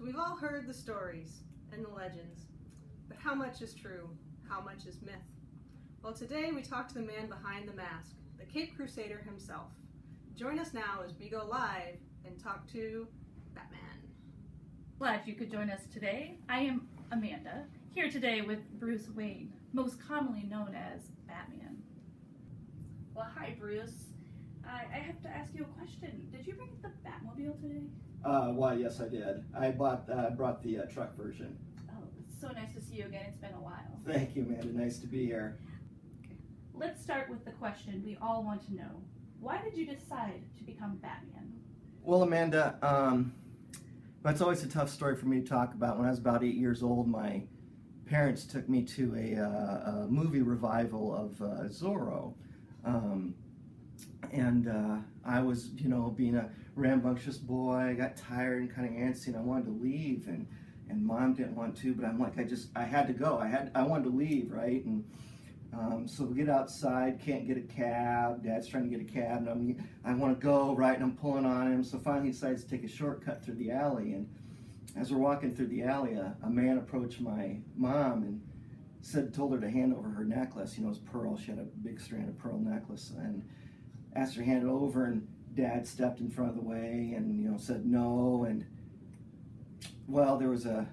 So we've all heard the stories and the legends, but how much is true? How much is myth? Well, today we talk to the man behind the mask, the Cape Crusader himself. Join us now as we go live and talk to Batman. Glad you could join us today. I am Amanda, here today with Bruce Wayne, most commonly known as Batman. Well, hi Bruce. I have to ask you a question. Did you bring the Batmobile today? Why, yes, I did. I brought the truck version. Oh, it's so nice to see you again. It's been a while. Thank you, Amanda. Nice to be here. Okay. Let's start with the question we all want to know. Why did you decide to become Batman? Well, Amanda, that's always a tough story for me to talk about. When I was about 8 years old, my parents took me to a movie revival of Zorro. I was, being a rambunctious boy, I got tired and kind of antsy, and I wanted to leave, and Mom didn't want to, but I'm like, I had to go. I wanted to leave, right? And so we get outside, can't get a cab. Dad's trying to get a cab, and I want to go, right? And I'm pulling on him. So finally, he decides to take a shortcut through the alley. And as we're walking through the alley, a man approached my mom and told her to hand over her necklace. It was pearl. She had a big strand of pearl necklace, and asked her to hand it over. And Dad stepped in front of the way and said no. And well, there was a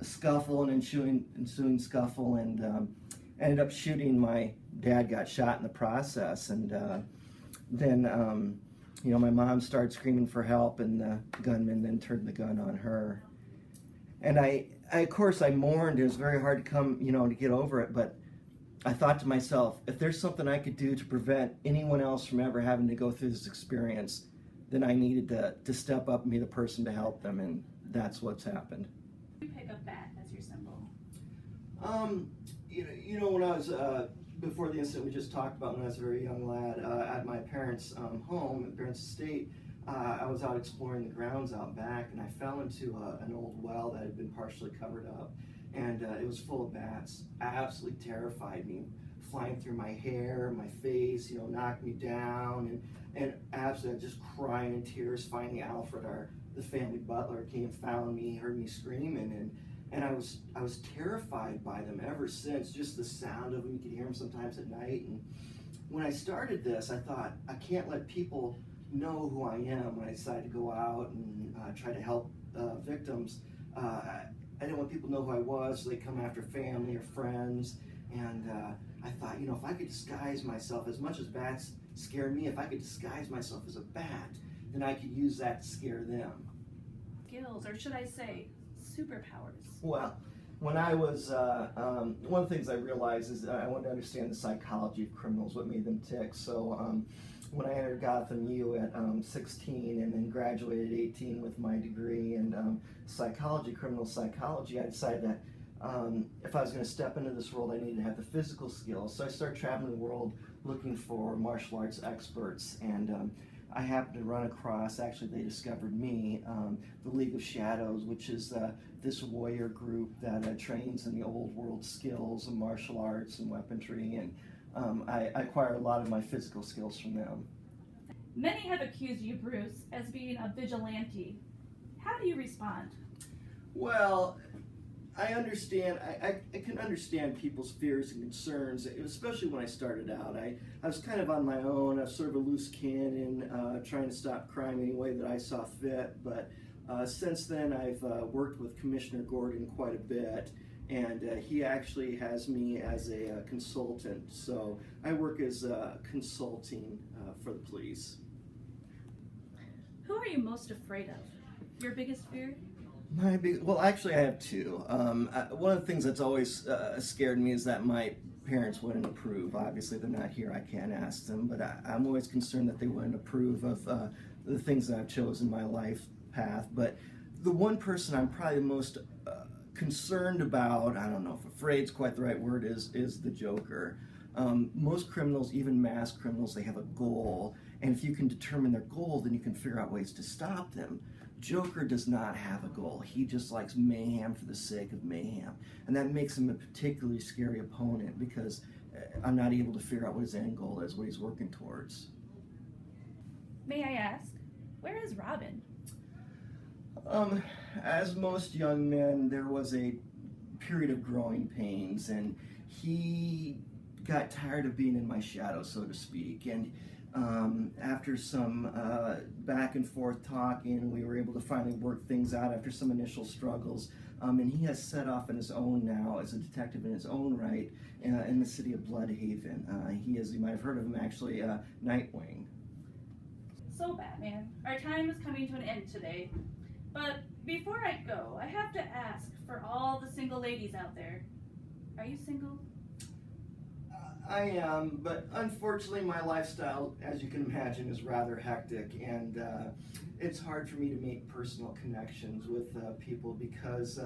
scuffle, an ensuing scuffle, and ended up shooting. My dad got shot in the process, and then my mom started screaming for help, and the gunman then turned the gun on her. And I of course I mourned. It was very hard to come, to get over it, but I thought to myself, if there's something I could do to prevent anyone else from ever having to go through this experience, then I needed to step up and be the person to help them, and that's what's happened. You pick a bat as your symbol. When I was, before the incident we just talked about, when I was a very young lad, at my parents' home, at parents' estate, I was out exploring the grounds out back, and I fell into an old well that had been partially covered up, and it was full of bats. Absolutely terrified me, flying through my hair, my face, knocked me down, and absolutely just crying in tears. Finally, Alfred, the family butler, came, found me, heard me screaming, and I was terrified by them ever since. Just the sound of them, you could hear them sometimes at night. And when I started this, I thought, I can't let people know who I am when I decided to go out and try to help victims. I didn't want people to know who I was, so they come after family or friends. And I thought, if I could disguise myself, as much as bats scare me, if I could disguise myself as a bat, then I could use that to scare them. Skills, or should I say, superpowers. Well, when I was, one of the things I realized is that I wanted to understand the psychology of criminals, what made them tick. So when I entered Gotham U at 16 and then graduated at 18 with my degree in psychology, criminal psychology, I decided that if I was going to step into this world, I needed to have the physical skills. So I started traveling the world looking for martial arts experts, and I happened to run across, actually they discovered me, the League of Shadows, which is this warrior group that trains in the old world skills of martial arts and weaponry, and I acquire a lot of my physical skills from them. Many have accused you, Bruce, as being a vigilante. How do you respond? Well, I understand, I can understand people's fears and concerns, especially when I started out. I was kind of on my own. I was sort of a loose cannon, trying to stop crime any way that I saw fit. But since then, I've worked with Commissioner Gordon quite a bit, and he actually has me as a consultant. So I work as consulting for the police. Who are you most afraid of? Your biggest fear? Well, actually, I have two. One of the things that's always scared me is that my parents wouldn't approve. Obviously, they're not here. I can't ask them, but I'm always concerned that they wouldn't approve of the things that I've chosen my life path. But the one person I'm probably the most concerned about, I don't know if afraid's quite the right word, is the Joker. Most criminals, even mass criminals, they have a goal, and if you can determine their goal, then you can figure out ways to stop them. Joker does not have a goal. He just likes mayhem for the sake of mayhem, and that makes him a particularly scary opponent because I'm not able to figure out what his end goal is, what he's working towards. May I ask, where is Robin? as most young men, there was a period of growing pains, and he got tired of being in my shadow, so to speak. And after some back and forth talking, we were able to finally work things out after some initial struggles. And he has set off on his own now as a detective in his own right in the city of Bloodhaven. He is, you might have heard of him actually, Nightwing. So, Batman, our time is coming to an end today. But before I go, I have to ask for all the single ladies out there. Are you single? I am, but unfortunately my lifestyle, as you can imagine, is rather hectic, and it's hard for me to make personal connections with people because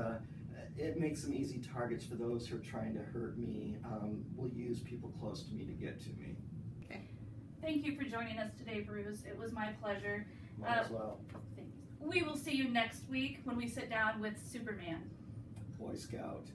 it makes them easy targets for those who are trying to hurt me. Will use people close to me to get to me. Okay. Thank you for joining us today, Bruce. It was my pleasure. Might as well. We will see you next week when we sit down with Superman. Boy Scout.